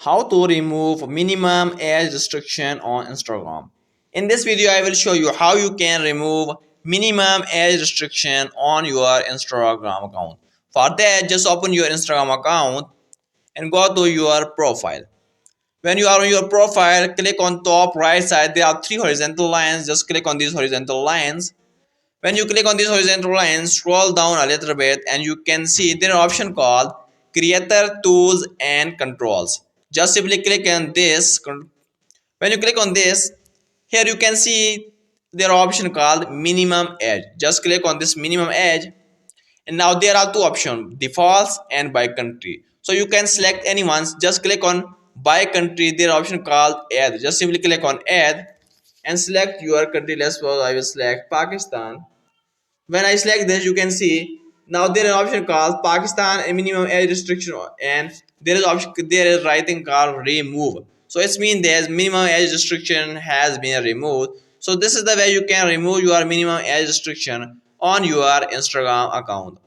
How to remove minimum age restriction on Instagram. In this video, I will show you how you can remove minimum age restriction on your Instagram account. For that, just open your Instagram account and go to your profile. When you are on your profile, click on top right side. There are three horizontal lines. Just click on these horizontal lines. When you click on these horizontal lines, scroll down a little bit and you can see there is an option called Creator Tools and Controls. Just simply click on this. When you click on this, here you can see there is an option called Minimum Age. Just click on this Minimum Age, and now there are two options, defaults and by country. So you can select any ones. Just click on by country. There is an option called Add. Just simply click on Add and select your country. Let's suppose I will select Pakistan. When I select this, you can see now there is an option called Pakistan and minimum age restriction, and there is writing called remove. So it's mean there's minimum age restriction has been removed. So this is the way you can remove your minimum age restriction on your Instagram account.